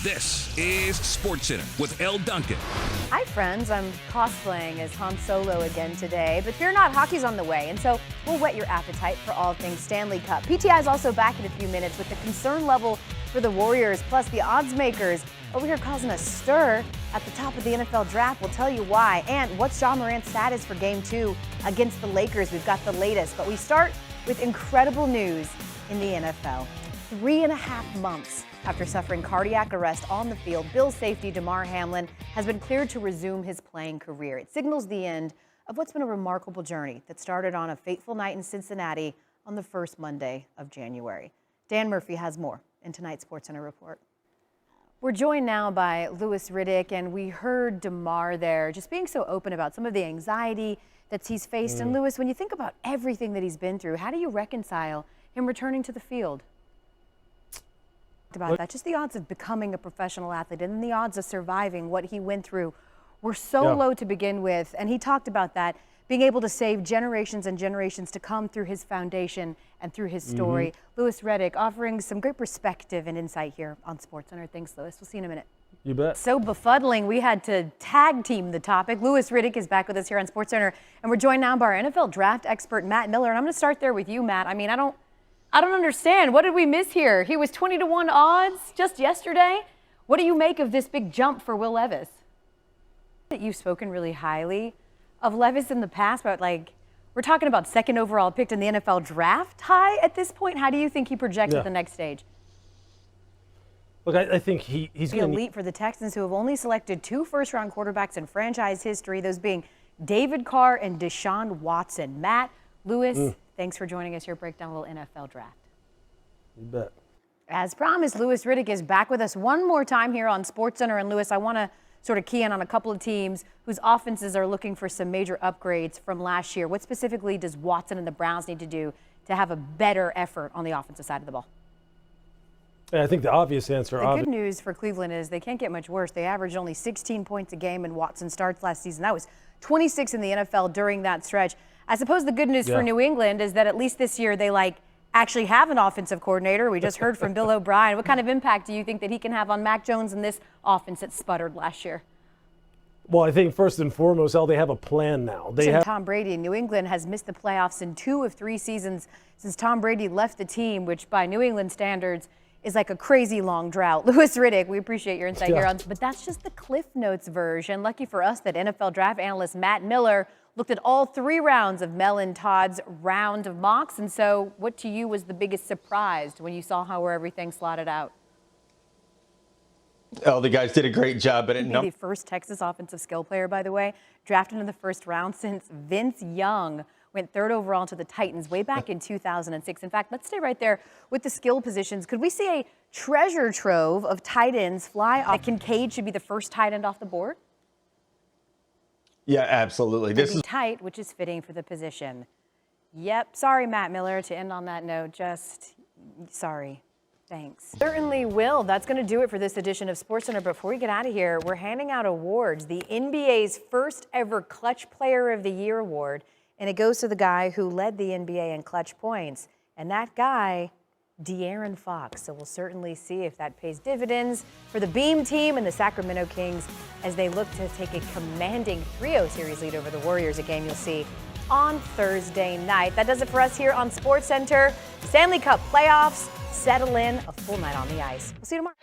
This is SportsCenter with Elle Duncan. Hi friends, I'm cosplaying as Han Solo again today, but fear not, hockey's on the way, and so we'll whet your appetite for all things Stanley Cup. PTI is also back in a few minutes with the concern level for the Warriors, plus the odds makers over here causing a stir at the top of the NFL draft. We'll tell you why, and what's Ja Morant's status for Game 2 against the Lakers. We've got the latest, but we start with incredible news in the NFL. 3.5 months after suffering cardiac arrest on the field, Bills safety Damar Hamlin has been cleared to resume his playing career. It signals the end of what's been a remarkable journey that started on a fateful night in Cincinnati on the first Monday of January. Dan Murphy has more in tonight's SportsCenter report. We're joined now by Louis Riddick, and we heard Damar there just being so open about some of the anxiety that he's faced. And Louis, when you think about everything that he's been through, how do you reconcile him returning to the field? About that, just the odds of becoming a professional athlete and then the odds of surviving what he went through were so low to begin with. And he talked about that, being able to save generations and generations to come through his foundation and through his story. Louis Riddick offering some great perspective and insight here on SportsCenter. Thanks, Louis. We'll see you in a minute. You bet. So befuddling, we had to tag team the topic. Louis Riddick is back with us here on SportsCenter, and we're joined now by our NFL draft expert, Matt Miller. And I'm going to start there with you, Matt. I mean, I don't understand. What did we miss here? He was 20-1 odds just yesterday. What do you make of this big jump for Will Levis? You've spoken really highly of Levis in the past, but like we're talking about second overall picked in the NFL draft high at this point. How do you think he projects at the next stage? Look, I think he's going to elite for the Texans, who have only selected 2 first-round quarterbacks in franchise history, those being David Carr and Deshaun Watson. Matt, Louis, thanks for joining us here. Break down a little NFL draft. You bet. As promised, Louis Riddick is back with us one more time here on SportsCenter. And Louis, I want to sort of key in on a couple of teams whose offenses are looking for some major upgrades from last year. What specifically does Watson and the Browns need to do to have a better effort on the offensive side of the ball? Yeah, I think the obvious answer. The good news for Cleveland is they can't get much worse. They averaged only 16 points a game in Watson starts last season. That was 26 in the NFL during that stretch. I suppose the good news for New England is that at least this year they actually have an offensive coordinator. We just heard from Bill O'Brien. What kind of impact do you think that he can have on Mac Jones and this offense that sputtered last year? Well, I think first and foremost, they have a plan now. Tom Brady. New England has missed the playoffs in 2 of 3 seasons since Tom Brady left the team, which by New England standards is like a crazy long drought. Louis Riddick, we appreciate your insight here on, but that's just the Cliff Notes version. Lucky for us that NFL draft analyst Matt Miller looked at all 3 rounds of Mel and Todd's round of mocks. And so what to you was the biggest surprise when you saw how everything slotted out? Oh, the guys did a great job. But the first Texas offensive skill player, by the way, drafted in the first round since Vince Young went 3rd overall to the Titans way back in 2006. In fact, let's stay right there with the skill positions. Could we see a treasure trove of tight ends fly off? Kincaid should be the first tight end off the board? Yeah, absolutely. This is tight, which is fitting for the position. Yep. Sorry, Matt Miller, to end on that note. Just sorry. Thanks. Certainly will. That's going to do it for this edition of SportsCenter. But before we get out of here, we're handing out awards. The NBA's first ever Clutch Player of the Year award. And it goes to the guy who led the NBA in clutch points. And that guy, De'Aaron Fox. So we'll certainly see if that pays dividends for the Beam team and the Sacramento Kings as they look to take a commanding 3-0 series lead over the Warriors, a game you'll see on Thursday night. That does it for us here on SportsCenter. Stanley Cup playoffs settle in, a full night on the ice. We'll see you tomorrow.